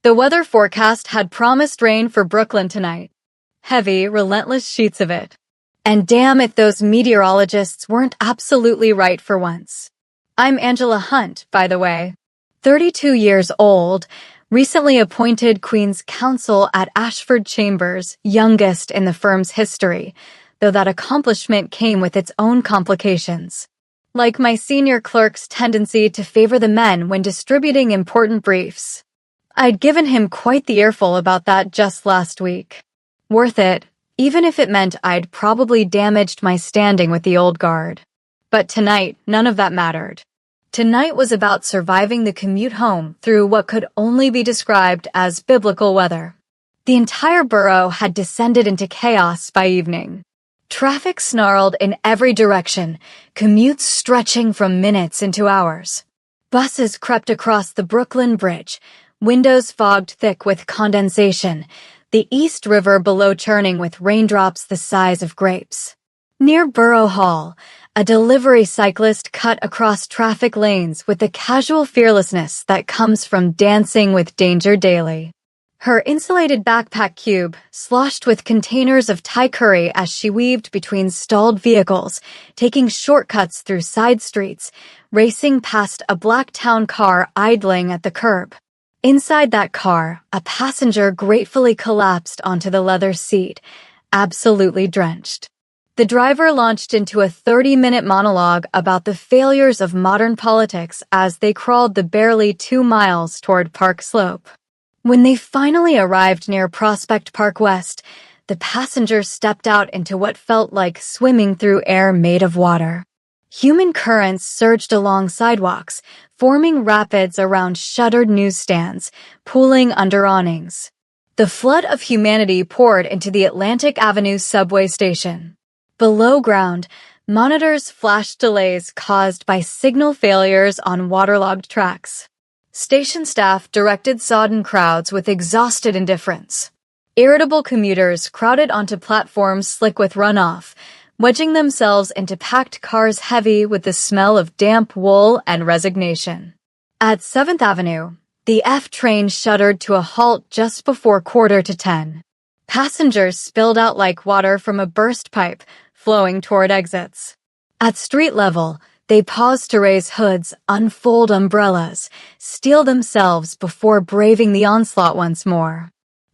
The weather forecast had promised rain for Brooklyn tonight. Heavy, relentless sheets of it. And damn if those meteorologists weren't absolutely right for once. I'm Angela Hunt, by the way. 32 years old, recently appointed Queen's Counsel at Ashford Chambers, youngest in the firm's history, though that accomplishment came with its own complications. Like my senior clerk's tendency to favor the men when distributing important briefs. I'd given him quite the earful about that just last week. Worth it, even if it meant I'd probably damaged my standing with the old guard. But tonight, none of that mattered. Tonight was about surviving the commute home through what could only be described as biblical weather. The entire borough had descended into chaos by evening. Traffic snarled in every direction, commutes stretching from minutes into hours. Buses crept across the Brooklyn Bridge, windows fogged thick with condensation, the East River below churning with raindrops the size of grapes. Near Borough Hall, a delivery cyclist cut across traffic lanes with the casual fearlessness that comes from dancing with danger daily. Her insulated backpack cube sloshed with containers of Thai curry as she weaved between stalled vehicles, taking shortcuts through side streets, racing past a black town car idling at the curb. Inside that car, a passenger gratefully collapsed onto the leather seat, absolutely drenched. The driver launched into a 30-minute monologue about the failures of modern politics as they crawled the barely 2 miles toward Park Slope. When they finally arrived near Prospect Park West, the passenger stepped out into what felt like swimming through air made of water. Human currents surged along sidewalks, forming rapids around shuttered newsstands, pooling under awnings. The flood of humanity poured into the Atlantic Avenue subway station. Below ground, monitors flashed delays caused by signal failures on waterlogged tracks. Station staff directed sodden crowds with exhausted indifference. Irritable commuters crowded onto platforms slick with runoff, wedging themselves into packed cars heavy with the smell of damp wool and resignation. At 7th Avenue, the F train shuddered to a halt just before 9:45. Passengers spilled out like water from a burst pipe, flowing toward exits. At street level, they paused to raise hoods, unfold umbrellas, steel themselves before braving the onslaught once more.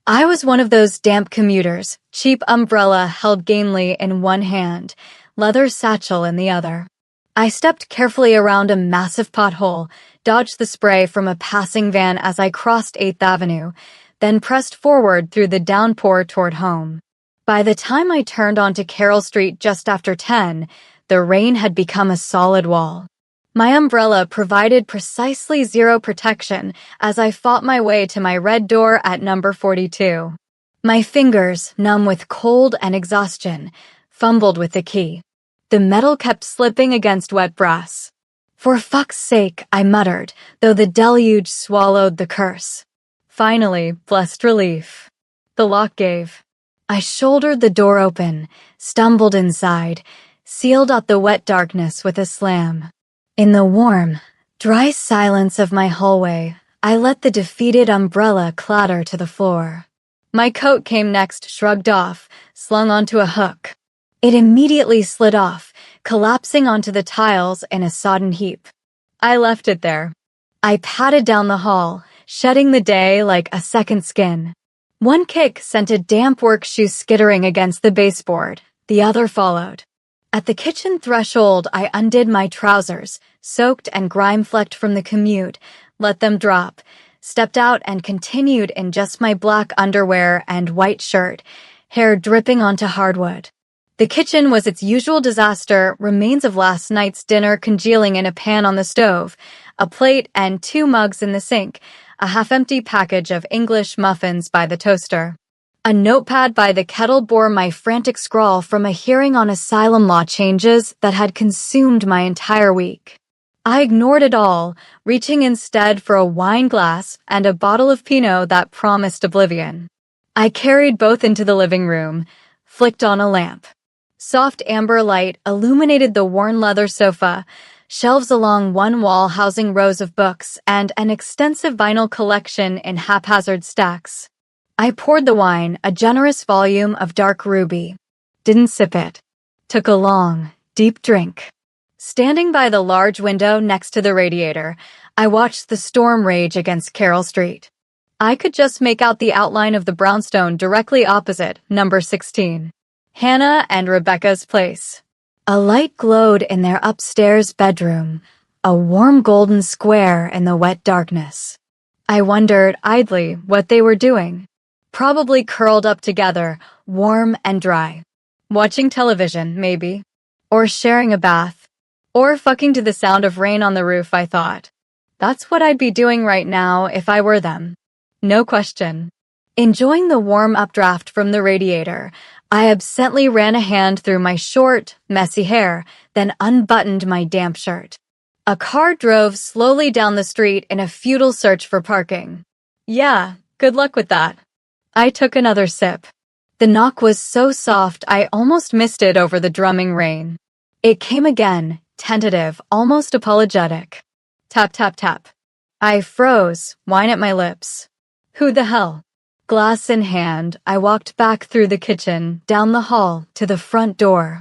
I was one of those damp commuters, cheap umbrella held gamely in one hand, leather satchel in the other. I stepped carefully around a massive pothole, dodged the spray from a passing van as I crossed 8th Avenue, then pressed forward through the downpour toward home. By the time I turned onto Carroll Street just after 10, the rain had become a solid wall. My umbrella provided precisely zero protection as I fought my way to my red door at number 42. My fingers, numb with cold and exhaustion, fumbled with the key. The metal kept slipping against wet brass. For fuck's sake, I muttered, though the deluge swallowed the curse. Finally, blessed relief. The lock gave. I shouldered the door open, stumbled inside, sealed out the wet darkness with a slam. In the warm, dry silence of my hallway, I let the defeated umbrella clatter to the floor. My coat came next, shrugged off, slung onto a hook. It immediately slid off, collapsing onto the tiles in a sodden heap. I left it there. I padded down the hall, shedding the day like a second skin. One kick sent a damp work shoe skittering against the baseboard. The other followed. At the kitchen threshold, I undid my trousers, soaked and grime-flecked from the commute, let them drop, stepped out and continued in just my black underwear and white shirt, hair dripping onto hardwood. The kitchen was its usual disaster, remains of last night's dinner congealing in a pan on the stove, a plate and 2 mugs in the sink, a half-empty package of English muffins by the toaster. A notepad by the kettle bore my frantic scrawl from a hearing on asylum law changes that had consumed my entire week. I ignored it all, reaching instead for a wine glass and a bottle of Pinot that promised oblivion. I carried both into the living room, flicked on a lamp. Soft amber light illuminated the worn leather sofa, shelves along one wall housing rows of books, and an extensive vinyl collection in haphazard stacks. I poured the wine, a generous volume of dark ruby. Didn't sip it. Took a long, deep drink. Standing by the large window next to the radiator, I watched the storm rage against Carroll Street. I could just make out the outline of the brownstone directly opposite, number 16. Hannah and Rebecca's place. A light glowed in their upstairs bedroom, a warm golden square in the wet darkness. I wondered idly what they were doing. Probably curled up together, warm and dry. Watching television, maybe. Or sharing a bath. Or fucking to the sound of rain on the roof, I thought. That's what I'd be doing right now if I were them. No question. Enjoying the warm updraft from the radiator, I absently ran a hand through my short, messy hair, then unbuttoned my damp shirt. A car drove slowly down the street in a futile search for parking. Yeah, good luck with that. I took another sip. The knock was so soft I almost missed it over the drumming rain. It came again, tentative, almost apologetic. Tap, tap, tap. I froze, wine at my lips. Who the hell? Glass in hand, I walked back through the kitchen, down the hall, to the front door.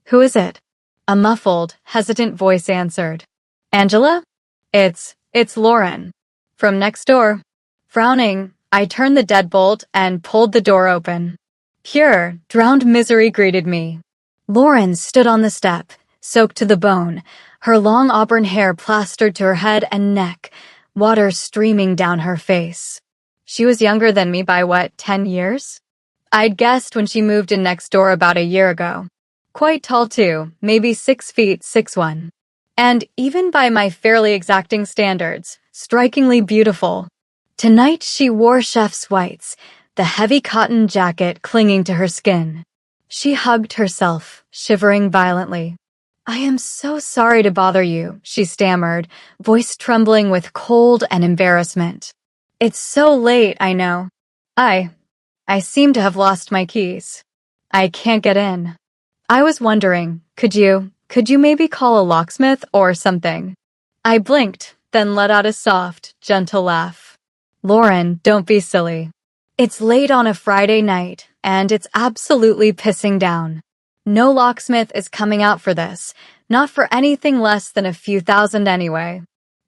Who is it? A muffled, hesitant voice answered. Angela? It's Lauren. From next door. Frowning, I turned the deadbolt and pulled the door open. Pure, drowned misery greeted me. Lauren stood on the step, soaked to the bone, her long auburn hair plastered to her head and neck, water streaming down her face. She was younger than me by 10 years? I'd guessed when she moved in next door about a year ago. Quite tall too, maybe 6 feet 6'1". And even by my fairly exacting standards, strikingly beautiful. Tonight she wore chef's whites, the heavy cotton jacket clinging to her skin. She hugged herself, shivering violently. I am so sorry to bother you, she stammered, voice trembling with cold and embarrassment. It's so late, I know. I seem to have lost my keys. I can't get in. I was wondering, could you maybe call a locksmith or something? I blinked, then let out a soft, gentle laugh. Lauren, don't be silly. It's late on a Friday night, and it's absolutely pissing down. No locksmith is coming out for this, not for anything less than a few thousand anyway.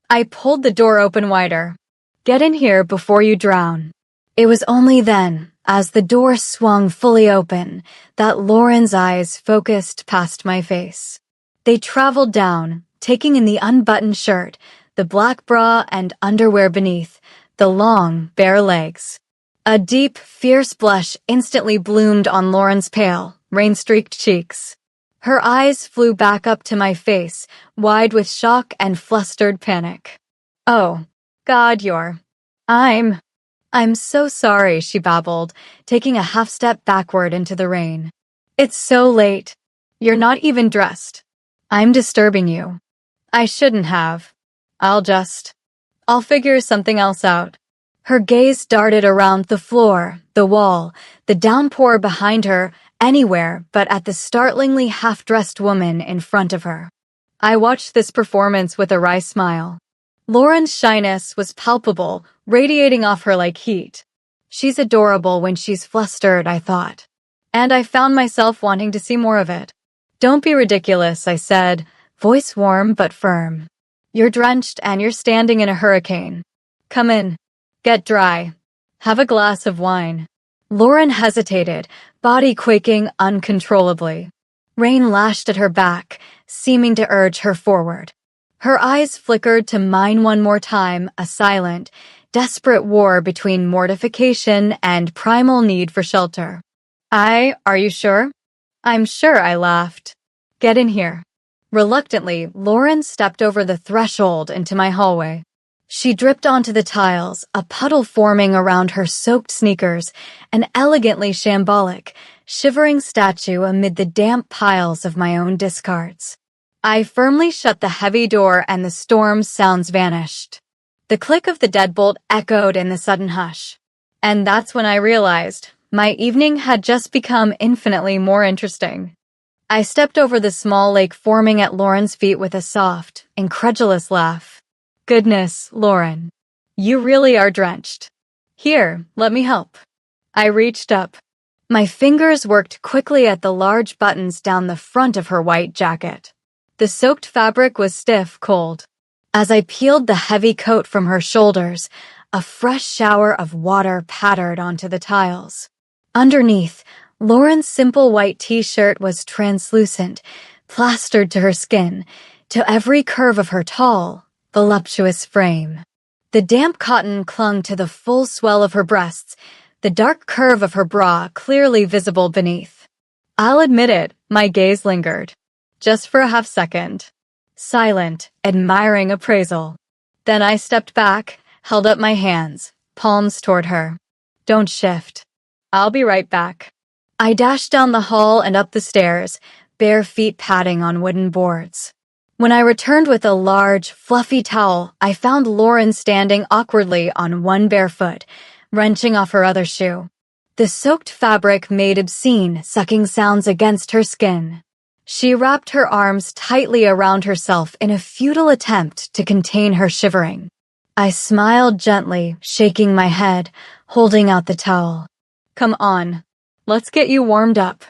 I pulled the door open wider. Get in here before you drown. It was only then, as the door swung fully open, that Lauren's eyes focused past my face. They traveled down, taking in the unbuttoned shirt, the black bra and underwear beneath, the long, bare legs. A deep, fierce blush instantly bloomed on Lauren's pale, rain-streaked cheeks. Her eyes flew back up to my face, wide with shock and flustered panic. Oh, God, I'm so sorry, she babbled, taking a half-step backward into the rain. It's so late. You're not even dressed. I'm disturbing you. I shouldn't have. I'll figure something else out. Her gaze darted around the floor, the wall, the downpour behind her, anywhere but at the startlingly half-dressed woman in front of her. I watched this performance with a wry smile. Lauren's shyness was palpable, radiating off her like heat. She's adorable when she's flustered, I thought. And I found myself wanting to see more of it. Don't be ridiculous, I said, voice warm but firm. You're drenched and you're standing in a hurricane. Come in. Get dry. Have a glass of wine. Lauren hesitated, body quaking uncontrollably. Rain lashed at her back, seeming to urge her forward. Her eyes flickered to mine one more time, a silent, desperate war between mortification and primal need for shelter. Are you sure? I'm sure, I laughed. Get in here. Reluctantly, Lauren stepped over the threshold into my hallway. She dripped onto the tiles, a puddle forming around her soaked sneakers, an elegantly shambolic, shivering statue amid the damp piles of my own discards. I firmly shut the heavy door and the storm's sounds vanished. The click of the deadbolt echoed in the sudden hush. And that's when I realized my evening had just become infinitely more interesting. I stepped over the small lake forming at Lauren's feet with a soft, incredulous laugh. Goodness, Lauren. You really are drenched. Here, let me help. I reached up. My fingers worked quickly at the large buttons down the front of her white jacket. The soaked fabric was stiff cold. As I peeled the heavy coat from her shoulders, a fresh shower of water pattered onto the tiles. Underneath, Lauren's simple white t-shirt was translucent, plastered to her skin, to every curve of her tall, voluptuous frame. The damp cotton clung to the full swell of her breasts, the dark curve of her bra clearly visible beneath. I'll admit it, my gaze lingered. Just for a half second. Silent, admiring appraisal. Then I stepped back, held up my hands, palms toward her. Don't shift. I'll be right back. I dashed down the hall and up the stairs, bare feet padding on wooden boards. When I returned with a large, fluffy towel, I found Lauren standing awkwardly on one bare foot, wrenching off her other shoe. The soaked fabric made obscene, sucking sounds against her skin. She wrapped her arms tightly around herself in a futile attempt to contain her shivering. I smiled gently, shaking my head, holding out the towel. Come on, let's get you warmed up.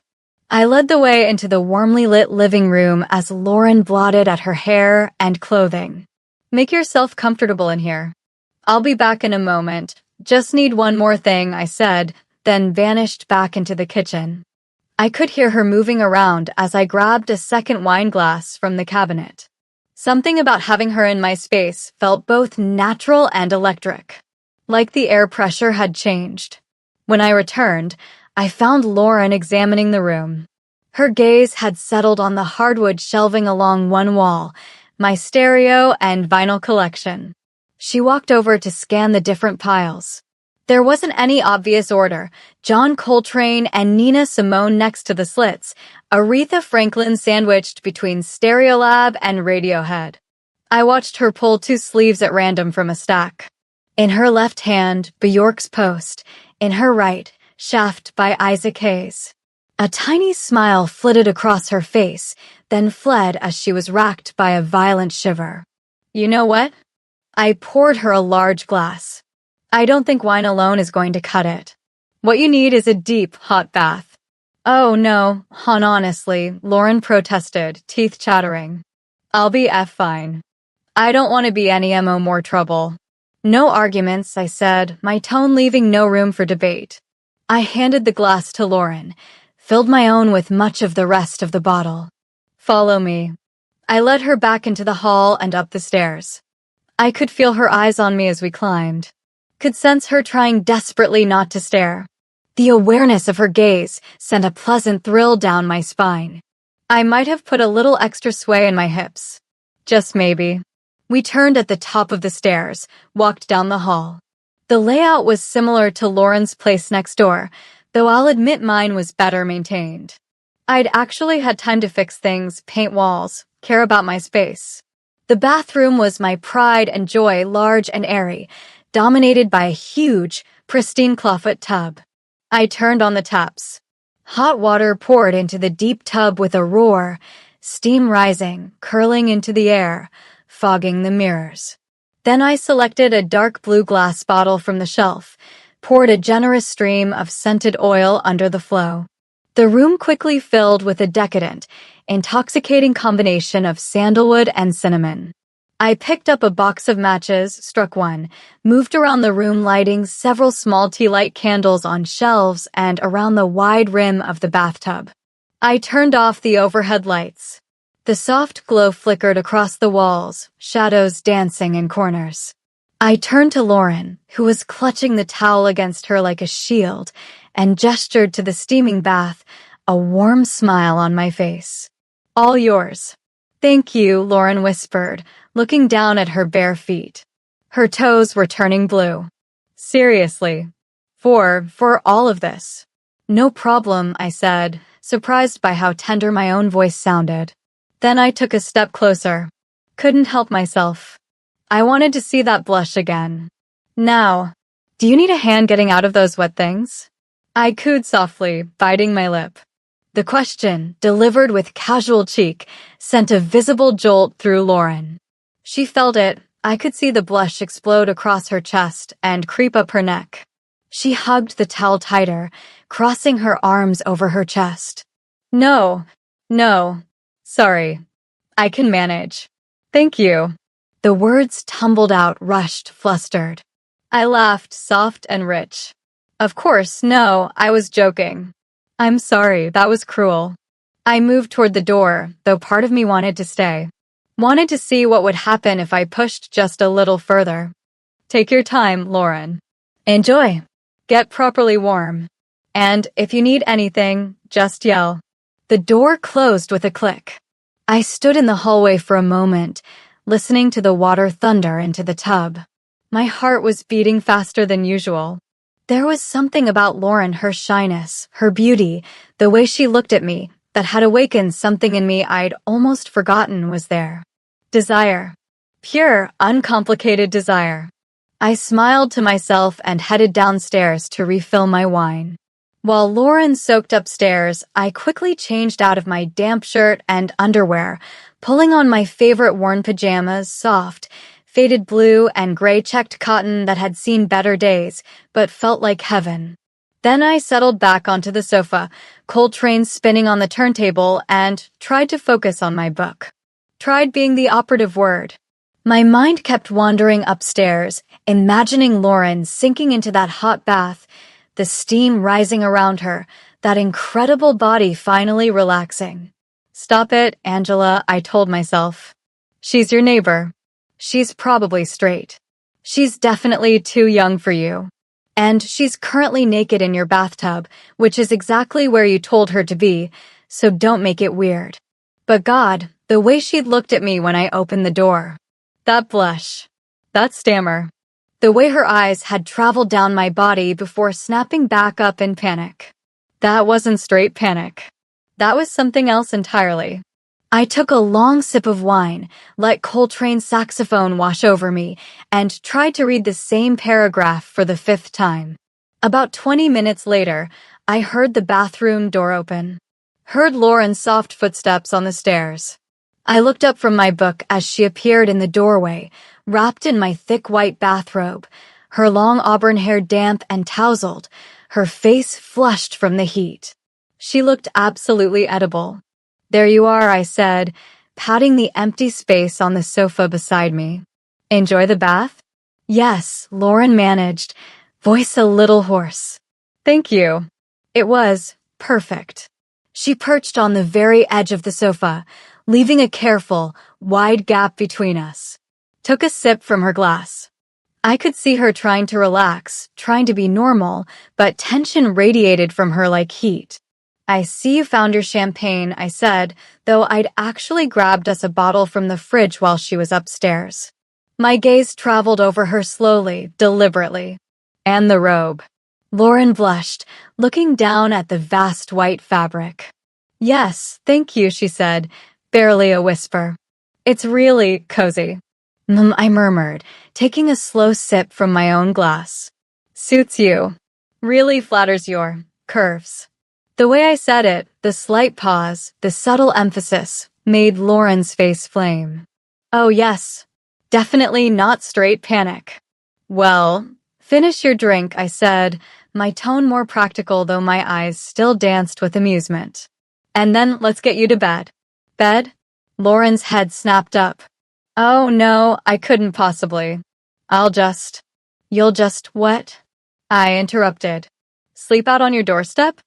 I led the way into the warmly lit living room as Lauren blotted at her hair and clothing. Make yourself comfortable in here. I'll be back in a moment. Just need one more thing, I said, then vanished back into the kitchen. I could hear her moving around as I grabbed a second wine glass from the cabinet. Something about having her in my space felt both natural and electric. Like the air pressure had changed. When I returned, I found Lauren examining the room. Her gaze had settled on the hardwood shelving along one wall, my stereo and vinyl collection. She walked over to scan the different piles. There wasn't any obvious order. John Coltrane and Nina Simone next to the slits, Aretha Franklin sandwiched between Stereolab and Radiohead. I watched her pull two sleeves at random from a stack. In her left hand, Bjork's Post. In her right, Shaft by Isaac Hayes. A tiny smile flitted across her face, then fled as she was racked by a violent shiver. You know what? I poured her a large glass. I don't think wine alone is going to cut it. What you need is a deep, hot bath. Oh no, hon, honestly, Lauren protested, teeth chattering. I'll be fine. I don't want to be any more trouble. No arguments, I said, my tone leaving no room for debate. I handed the glass to Lauren, filled my own with much of the rest of the bottle. Follow me. I led her back into the hall and up the stairs. I could feel her eyes on me as we climbed. Could sense her trying desperately not to stare. The awareness of her gaze sent a pleasant thrill down my spine. I might have put a little extra sway in my hips. Just maybe. We turned at the top of the stairs, walked down the hall. The layout was similar to Lauren's place next door, though I'll admit mine was better maintained. I'd actually had time to fix things, paint walls, care about my space. The bathroom was my pride and joy, large and airy, dominated by a huge, pristine clawfoot tub. I turned on the taps. Hot water poured into the deep tub with a roar, steam rising, curling into the air, fogging the mirrors. Then I selected a dark blue glass bottle from the shelf, poured a generous stream of scented oil under the flow. The room quickly filled with a decadent, intoxicating combination of sandalwood and cinnamon. I picked up a box of matches, struck one, moved around the room lighting several small tea light candles on shelves and around the wide rim of the bathtub. I turned off the overhead lights. The soft glow flickered across the walls, shadows dancing in corners. I turned to Lauren, who was clutching the towel against her like a shield, and gestured to the steaming bath, a warm smile on my face. All yours. Thank you, Lauren whispered, looking down at her bare feet. Her toes were turning blue. Seriously. For all of this. No problem, I said, surprised by how tender my own voice sounded. Then I took a step closer. Couldn't help myself. I wanted to see that blush again. Now, do you need a hand getting out of those wet things? I cooed softly, biting my lip. The question, delivered with casual cheek, sent a visible jolt through Lauren. She felt it. I could see the blush explode across her chest and creep up her neck. She hugged the towel tighter, crossing her arms over her chest. No, sorry. I can manage. Thank you. The words tumbled out, rushed, flustered. I laughed, soft and rich. Of course, no, I was joking. I'm sorry, that was cruel. I moved toward the door, though part of me wanted to stay. Wanted to see what would happen if I pushed just a little further. Take your time, Lauren. Enjoy. Get properly warm. And if you need anything, just yell. The door closed with a click. I stood in the hallway for a moment, listening to the water thunder into the tub. My heart was beating faster than usual. There was something about Lauren, her shyness, her beauty, the way she looked at me, that had awakened something in me I'd almost forgotten was there. Desire. Pure, uncomplicated desire. I smiled to myself and headed downstairs to refill my wine. While Lauren soaked upstairs, I quickly changed out of my damp shirt and underwear, pulling on my favorite worn pajamas, soft, faded blue and gray checked cotton that had seen better days, but felt like heaven. Then I settled back onto the sofa, Coltrane spinning on the turntable, and tried to focus on my book. Tried being the operative word. My mind kept wandering upstairs, imagining Lauren sinking into that hot bath, the steam rising around her, that incredible body finally relaxing. Stop it, Angela, I told myself. She's your neighbor. She's probably straight. She's definitely too young for you. And she's currently naked in your bathtub, which is exactly where you told her to be, so don't make it weird. But God, the way she looked at me when I opened the door. That blush. That stammer. The way her eyes had traveled down my body before snapping back up in panic. That wasn't straight panic. That was something else entirely. I took a long sip of wine, let Coltrane's saxophone wash over me, and tried to read the same paragraph for the 5th time. About 20 minutes later, I heard the bathroom door open. Heard Lauren's soft footsteps on the stairs. I looked up from my book as she appeared in the doorway, wrapped in my thick white bathrobe, her long auburn hair damp and tousled, her face flushed from the heat. She looked absolutely edible. There you are, I said, patting the empty space on the sofa beside me. Enjoy the bath? Yes, Lauren managed, voice a little hoarse. Thank you. It was perfect. She perched on the very edge of the sofa, leaving a careful, wide gap between us. Took a sip from her glass. I could see her trying to relax, trying to be normal, but tension radiated from her like heat. I see you found your champagne, I said, though I'd actually grabbed us a bottle from the fridge while she was upstairs. My gaze traveled over her slowly, deliberately. And the robe. Lauren blushed, looking down at the vast white fabric. Yes, thank you, she said, barely a whisper. It's really cozy. I murmured, taking a slow sip from my own glass. Suits you. Really flatters your curves. The way I said it, the slight pause, the subtle emphasis, made Lauren's face flame. Oh yes, definitely not straight panic. Well, finish your drink, I said, my tone more practical though my eyes still danced with amusement. And then let's get you to bed. Bed? Lauren's head snapped up. Oh no, I couldn't possibly. You'll just what? I interrupted. Sleep out on your doorstep?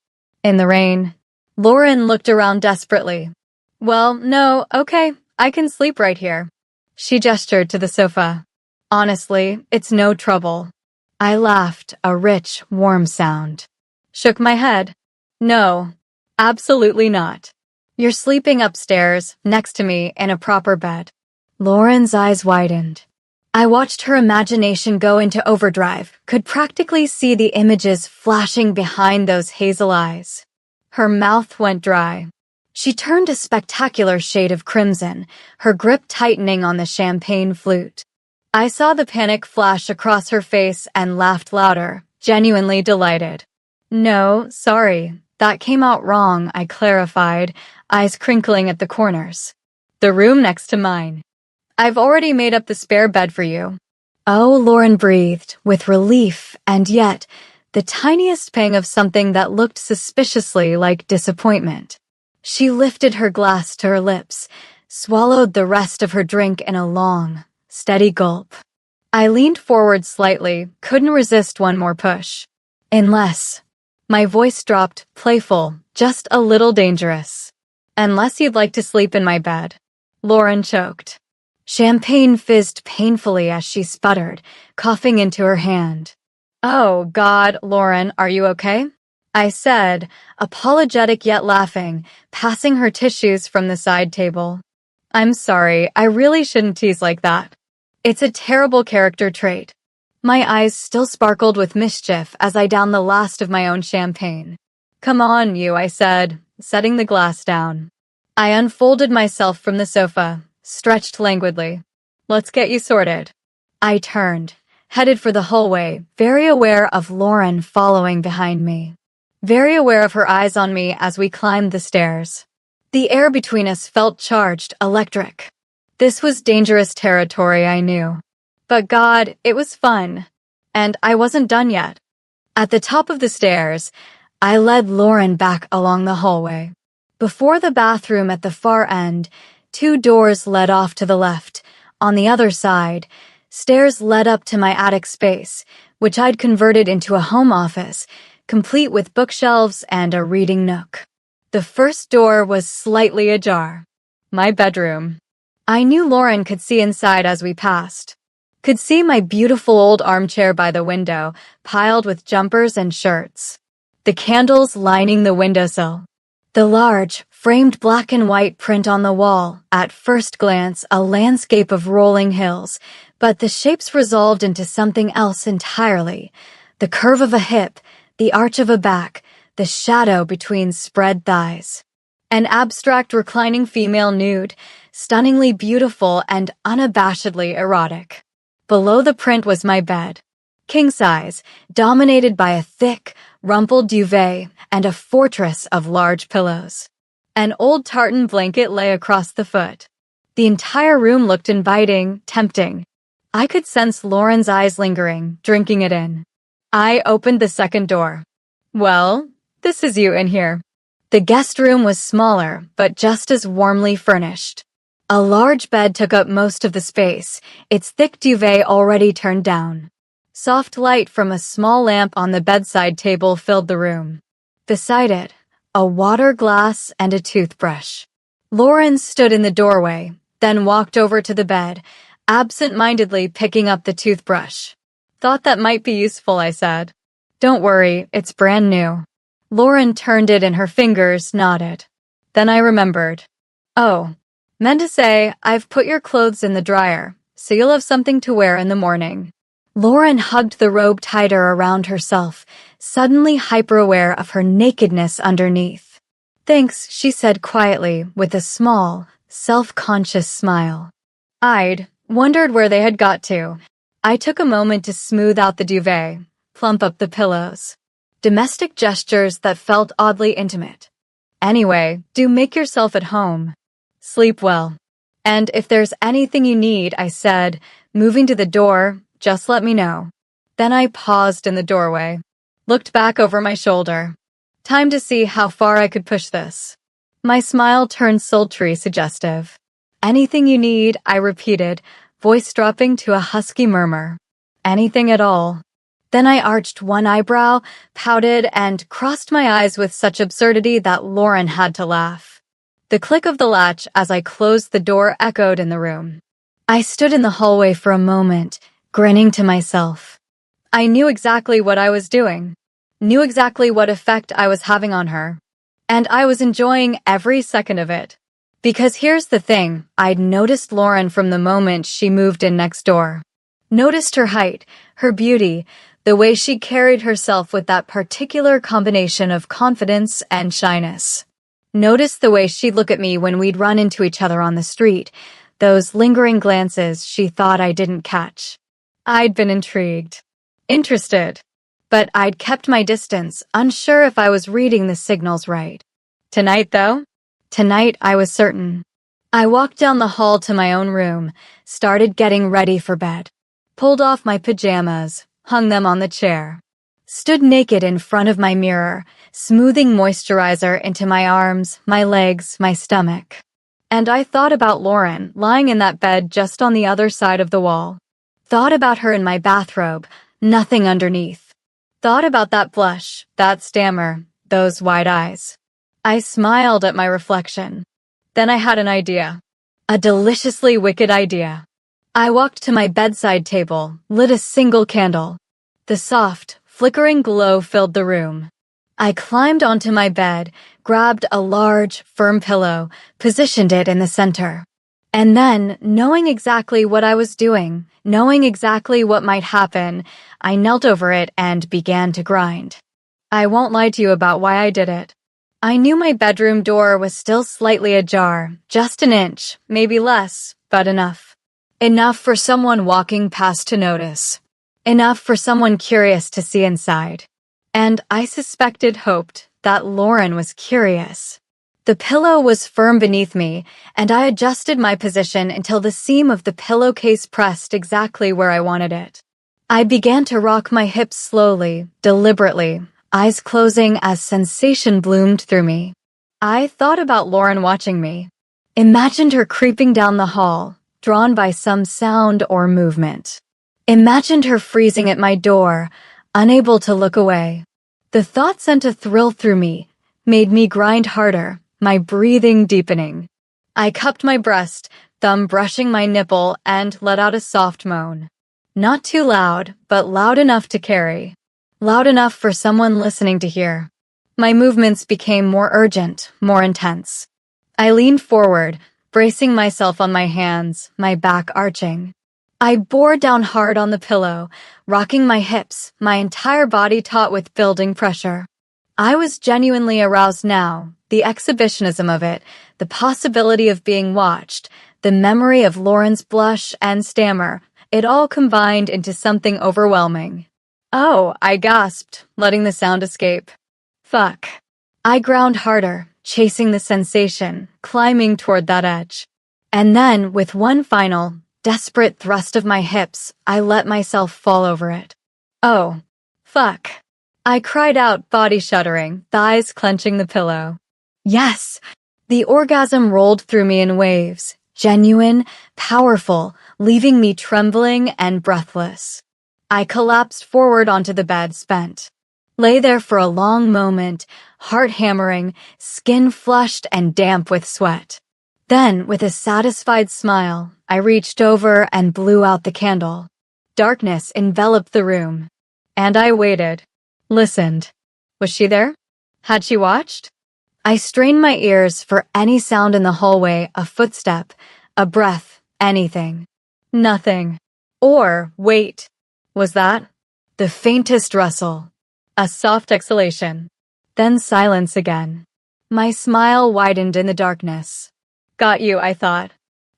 In the rain. Lauren looked around desperately. Well, no, okay, I can sleep right here. She gestured to the sofa. Honestly, it's no trouble. I laughed, a rich, warm sound. Shook my head. No, absolutely not. You're sleeping upstairs, next to me, in a proper bed. Lauren's eyes widened. I watched her imagination go into overdrive, could practically see the images flashing behind those hazel eyes. Her mouth went dry. She turned a spectacular shade of crimson, her grip tightening on the champagne flute. I saw the panic flash across her face and laughed louder, genuinely delighted. No, sorry, That came out wrong, I clarified, eyes crinkling at the corners. The room next to mine. I've already made up the spare bed for you. Oh, Lauren breathed, with relief, and yet, the tiniest pang of something that looked suspiciously like disappointment. She lifted her glass to her lips, swallowed the rest of her drink in a long, steady gulp. I leaned forward slightly, couldn't resist one more push. Unless. My voice dropped, playful, just a little dangerous. Unless you'd like to sleep in my bed. Lauren choked. Champagne fizzed painfully as she sputtered, coughing into her hand. Oh, God, Lauren, are you okay? I said, apologetic yet laughing, passing her tissues from the side table. I'm sorry, I really shouldn't tease like that. It's a terrible character trait. My eyes still sparkled with mischief as I downed the last of my own champagne. Come on, you, I said, setting the glass down. I unfolded myself from the sofa, stretched languidly. Let's get you sorted. I turned, headed for the hallway, very aware of Lauren following behind me. Very aware of her eyes on me as we climbed the stairs. The air between us felt charged, electric. This was dangerous territory, I knew. But God, it was fun. And I wasn't done yet. At the top of the stairs, I led Lauren back along the hallway. Before the bathroom at the far end, 2 doors led off to the left. On the other side, stairs led up to my attic space, which I'd converted into a home office, complete with bookshelves and a reading nook. The first door was slightly ajar. My bedroom. I knew Lauren could see inside as we passed. Could see my beautiful old armchair by the window, piled with jumpers and shirts. The candles lining the windowsill. The large, framed black and white print on the wall, at first glance a landscape of rolling hills, but the shapes resolved into something else entirely. The curve of a hip, the arch of a back, the shadow between spread thighs. An abstract reclining female nude, stunningly beautiful and unabashedly erotic. Below the print was my bed. King size, dominated by a thick, rumpled duvet and a fortress of large pillows. An old tartan blanket lay across the foot. The entire room looked inviting, tempting. I could sense Lauren's eyes lingering, drinking it in. I opened the second door. Well, this is you in here. The guest room was smaller, but just as warmly furnished. A large bed took up most of the space, its thick duvet already turned down. Soft light from a small lamp on the bedside table filled the room. Beside it, a water glass and a toothbrush. Lauren stood in the doorway, then walked over to the bed, absent-mindedly picking up the toothbrush. Thought that might be useful, I said. Don't worry, it's brand new. Lauren turned it in her fingers, nodded. Then I remembered. Oh, meant to say, I've put your clothes in the dryer, so you'll have something to wear in the morning. Lauren hugged the robe tighter around herself, suddenly hyper-aware of her nakedness underneath. Thanks, she said quietly, with a small, self-conscious smile. I'd wondered where they had got to. I took a moment to smooth out the duvet, plump up the pillows. Domestic gestures that felt oddly intimate. Anyway, do make yourself at home. Sleep well. And if there's anything you need, I said, moving to the door, just let me know. Then I paused in the doorway, looked back over my shoulder. Time to see how far I could push this. My smile turned sultry, suggestive. Anything you need, I repeated, voice dropping to a husky murmur. Anything at all. Then I arched one eyebrow, pouted, and crossed my eyes with such absurdity that Lauren had to laugh. The click of the latch as I closed the door echoed in the room. I stood in the hallway for a moment, grinning to myself. I knew exactly what I was doing, knew exactly what effect I was having on her, and I was enjoying every second of it. Because here's the thing, I'd noticed Lauren from the moment she moved in next door. Noticed her height, her beauty, the way she carried herself with that particular combination of confidence and shyness. Noticed the way she'd look at me when we'd run into each other on the street, those lingering glances she thought I didn't catch. I'd been intrigued. Interested. But I'd kept my distance, unsure if I was reading the signals right. Tonight, though? Tonight, I was certain. I walked down the hall to my own room, started getting ready for bed. Pulled off my pajamas, hung them on the chair. Stood naked in front of my mirror, smoothing moisturizer into my arms, my legs, my stomach. And I thought about Lauren, lying in that bed just on the other side of the wall. Thought about her in my bathrobe, nothing underneath. Thought about that blush, that stammer, those wide eyes. I smiled at my reflection. Then I had an idea. A deliciously wicked idea. I walked to my bedside table, lit a single candle. The soft, flickering glow filled the room. I climbed onto my bed, grabbed a large, firm pillow, positioned it in the center. And then, knowing exactly what I was doing, knowing exactly what might happen, I knelt over it and began to grind. I won't lie to you about why I did it. I knew my bedroom door was still slightly ajar, just an inch, maybe less, but enough. Enough for someone walking past to notice. Enough for someone curious to see inside. And I hoped, that Lauren was curious. The pillow was firm beneath me, and I adjusted my position until the seam of the pillowcase pressed exactly where I wanted it. I began to rock my hips slowly, deliberately, eyes closing as sensation bloomed through me. I thought about Lauren watching me. Imagined her creeping down the hall, drawn by some sound or movement. Imagined her freezing at my door, unable to look away. The thought sent a thrill through me, made me grind harder, my breathing deepening. I cupped my breast, thumb brushing my nipple, and let out a soft moan. Not too loud, but loud enough to carry. Loud enough for someone listening to hear. My movements became more urgent, more intense. I leaned forward, bracing myself on my hands, my back arching. I bore down hard on the pillow, rocking my hips, my entire body taut with building pressure. I was genuinely aroused now, the exhibitionism of it, the possibility of being watched, the memory of Lauren's blush and stammer, it all combined into something overwhelming. Oh, I gasped, letting the sound escape. Fuck. I ground harder, chasing the sensation, climbing toward that edge. And then, with one final, desperate thrust of my hips, I let myself fall over it. Oh, fuck. I cried out, body shuddering, thighs clenching the pillow. Yes! The orgasm rolled through me in waves, genuine, powerful, leaving me trembling and breathless. I collapsed forward onto the bed, spent. Lay there for a long moment, heart hammering, skin flushed and damp with sweat. Then, with a satisfied smile, I reached over and blew out the candle. Darkness enveloped the room. And I waited. Listened. Was she there? Had she watched? I strained my ears for any sound in the hallway, a footstep, a breath, anything. Nothing. Or, wait. Was that? The faintest rustle. A soft exhalation. Then silence again. My smile widened in the darkness. Got you, I thought.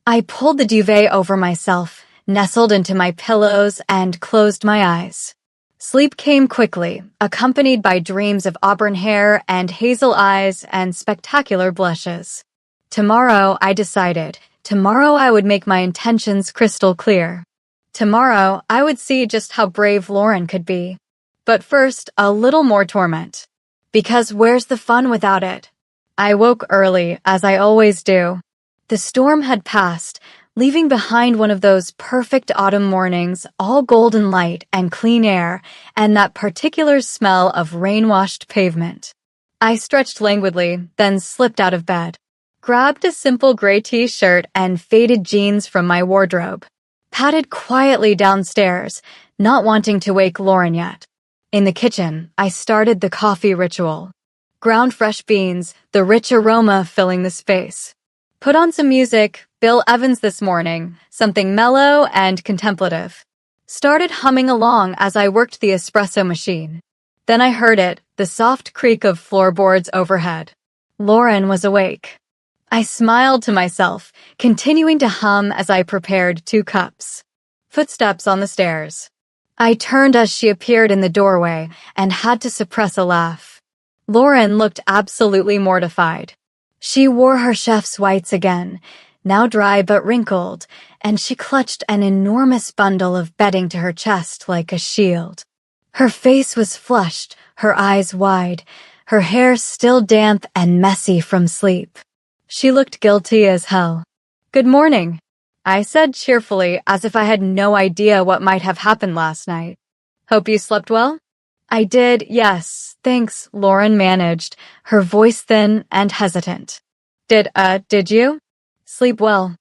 I pulled the duvet over myself, nestled into my pillows, and closed my eyes. Sleep came quickly, accompanied by dreams of auburn hair and hazel eyes and spectacular blushes. Tomorrow, I decided, tomorrow I would make my intentions crystal clear. Tomorrow, I would see just how brave Lauren could be. But first, a little more torment. Because where's the fun without it? I woke early, as I always do. The storm had passed, leaving behind one of those perfect autumn mornings, all golden light and clean air, and that particular smell of rain-washed pavement. I stretched languidly, then slipped out of bed. Grabbed a simple gray t-shirt and faded jeans from my wardrobe. Padded quietly downstairs, not wanting to wake Lauren yet. In the kitchen, I started the coffee ritual. Ground fresh beans, the rich aroma filling the space. Put on some music, Bill Evans this morning, something mellow and contemplative. Started humming along as I worked the espresso machine. Then I heard it, the soft creak of floorboards overhead. Lauren was awake. I smiled to myself, continuing to hum as I prepared 2 cups. Footsteps on the stairs. I turned as she appeared in the doorway and had to suppress a laugh. Lauren looked absolutely mortified. She wore her chef's whites again, now dry but wrinkled, and she clutched an enormous bundle of bedding to her chest like a shield. Her face was flushed, her eyes wide, her hair still damp and messy from sleep. She looked guilty as hell. "Good morning," I said cheerfully, as if I had no idea what might have happened last night. "Hope you slept well?" "I did, yes, thanks," Lauren managed, her voice thin and hesitant. Did you?" "Sleep well."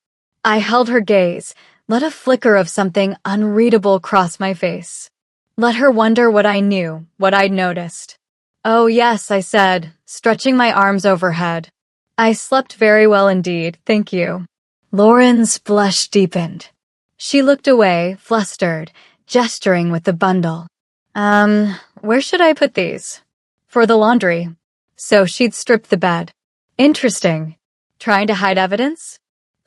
I held her gaze, let a flicker of something unreadable cross my face. Let her wonder what I knew, what I'd noticed. "Oh yes," I said, stretching my arms overhead. "I slept very well indeed, thank you." Lauren's blush deepened. She looked away, flustered, gesturing with the bundle. Where should I put these?" "For the laundry." So she'd stripped the bed. Interesting. Trying to hide evidence?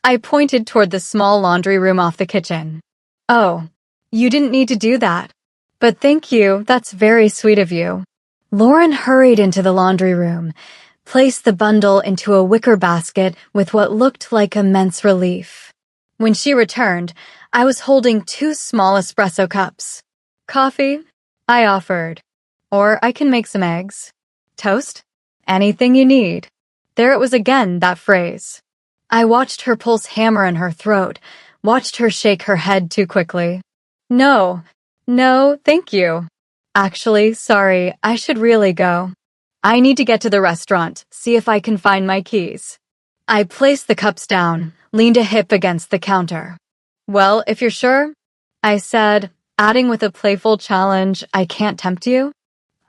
I pointed toward the small laundry room off the kitchen. "Oh, you didn't need to do that. But thank you, that's very sweet of you." Lauren hurried into the laundry room, placed the bundle into a wicker basket with what looked like immense relief. When she returned, I was holding 2 small espresso cups. "Coffee?" I offered. "Or I can make some eggs. Toast? Anything you need." There it was again, that phrase. I watched her pulse hammer in her throat, watched her shake her head too quickly. No, thank you. Actually, sorry, I should really go. I need to get to the restaurant, see if I can find my keys." I placed the cups down, leaned a hip against the counter. "Well, if you're sure," I said, adding with a playful challenge, "I can't tempt you."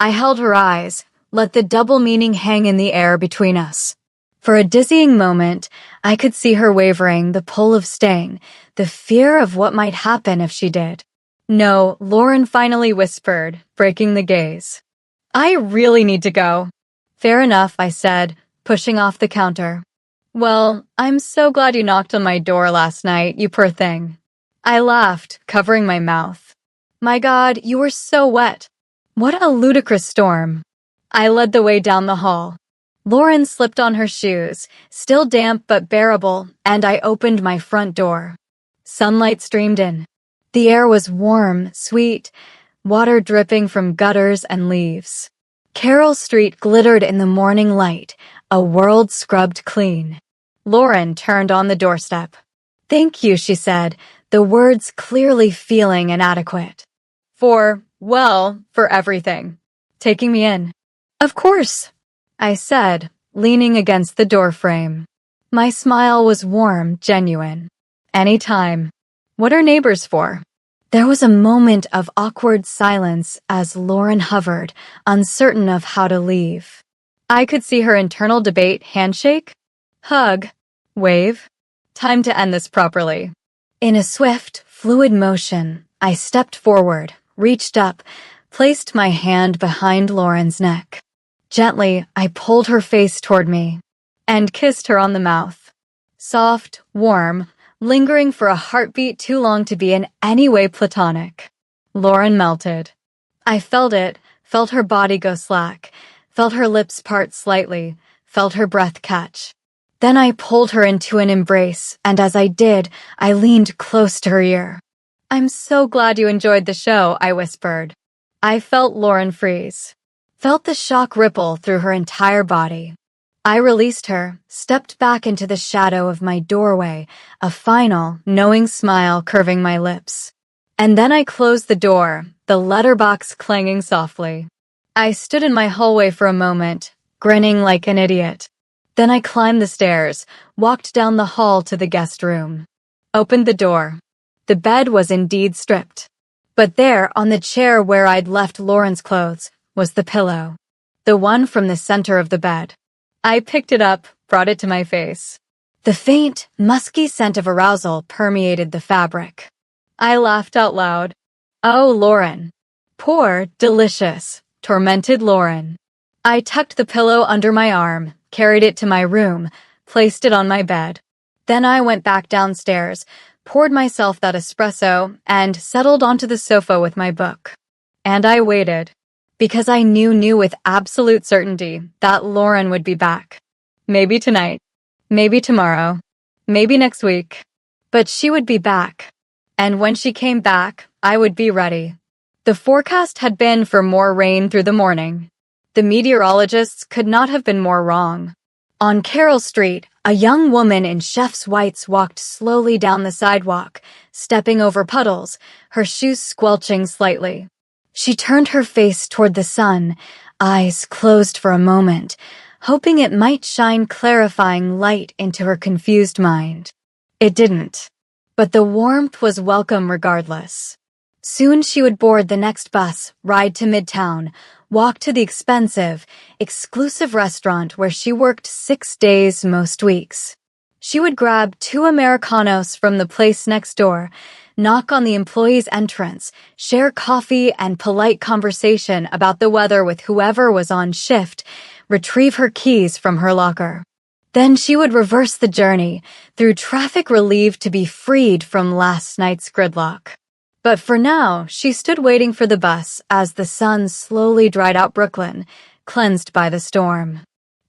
I held her eyes, let the double meaning hang in the air between us. For a dizzying moment, I could see her wavering, the pull of staying, the fear of what might happen if she did. "No," Lauren finally whispered, breaking the gaze. "I really need to go." "Fair enough," I said, pushing off the counter. "Well, I'm so glad you knocked on my door last night, you poor thing." I laughed, covering my mouth. "My God, you were so wet. What a ludicrous storm." I led the way down the hall. Lauren slipped on her shoes, still damp but bearable, and I opened my front door. Sunlight streamed in. The air was warm, sweet, water dripping from gutters and leaves. Carroll Street glittered in the morning light, a world scrubbed clean. Lauren turned on the doorstep. "Thank you," she said, the words clearly feeling inadequate. For everything. Taking me in." "Of course," I said, leaning against the doorframe. My smile was warm, genuine. "Any time. What are neighbors for?" There was a moment of awkward silence as Lauren hovered, uncertain of how to leave. I could see her internal debate: handshake? Hug? Wave? Time to end this properly. In a swift, fluid motion, I stepped forward, reached up, placed my hand behind Lauren's neck. Gently, I pulled her face toward me and kissed her on the mouth. Soft, warm, lingering for a heartbeat too long to be in any way platonic. Lauren melted. I felt it, felt her body go slack, felt her lips part slightly, felt her breath catch. Then I pulled her into an embrace, and as I did, I leaned close to her ear. "I'm so glad you enjoyed the show," I whispered. I felt Lauren freeze, felt the shock ripple through her entire body. I released her, stepped back into the shadow of my doorway, a final, knowing smile curving my lips. And then I closed the door, the letterbox clanging softly. I stood in my hallway for a moment, grinning like an idiot. Then I climbed the stairs, walked down the hall to the guest room. Opened the door. The bed was indeed stripped. But there, on the chair where I'd left Lauren's clothes, was the pillow. The one from the center of the bed. I picked it up, brought it to my face. The faint, musky scent of arousal permeated the fabric. I laughed out loud. Oh, Lauren. Poor, delicious, tormented Lauren. I tucked the pillow under my arm, carried it to my room, placed it on my bed. Then I went back downstairs, poured myself that espresso, and settled onto the sofa with my book. And I waited, because I knew with absolute certainty that Lauren would be back. Maybe tonight, maybe tomorrow, maybe next week, but she would be back. And when she came back, I would be ready. The forecast had been for more rain through the morning. The meteorologists could not have been more wrong. On Carroll Street, a young woman in chef's whites walked slowly down the sidewalk, stepping over puddles, her shoes squelching slightly. She turned her face toward the sun, eyes closed for a moment, hoping it might shine clarifying light into her confused mind. It didn't, but the warmth was welcome regardless. Soon she would board the next bus, ride to Midtown, walk to the expensive, exclusive restaurant where she worked 6 days most weeks. She would grab 2 Americanos from the place next door, knock on the employee's entrance, share coffee and polite conversation about the weather with whoever was on shift, retrieve her keys from her locker. Then she would reverse the journey, through traffic relieved to be freed from last night's gridlock. But for now, she stood waiting for the bus as the sun slowly dried out Brooklyn, cleansed by the storm.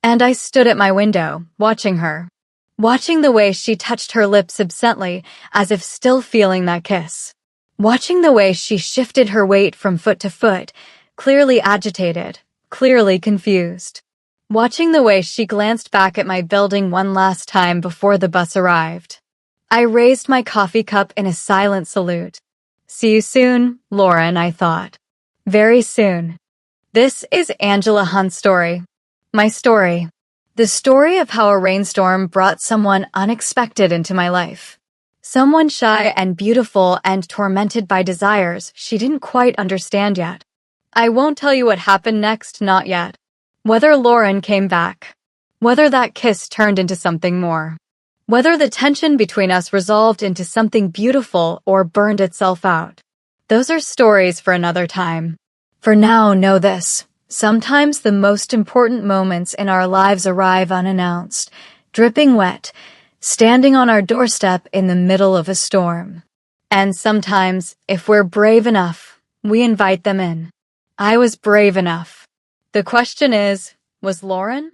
And I stood at my window, watching her. Watching the way she touched her lips absently, as if still feeling that kiss. Watching the way she shifted her weight from foot to foot, clearly agitated, clearly confused. Watching the way she glanced back at my building one last time before the bus arrived. I raised my coffee cup in a silent salute. See you soon, Lauren, I thought. Very soon. This is Angela Hunt's story. My story. The story of how a rainstorm brought someone unexpected into my life. Someone shy and beautiful and tormented by desires she didn't quite understand yet. I won't tell you what happened next, not yet. Whether Lauren came back. Whether that kiss turned into something more. Whether the tension between us resolved into something beautiful or burned itself out. Those are stories for another time. For now, know this. Sometimes the most important moments in our lives arrive unannounced, dripping wet, standing on our doorstep in the middle of a storm. And sometimes, if we're brave enough, we invite them in. I was brave enough. The question is, was Lauren?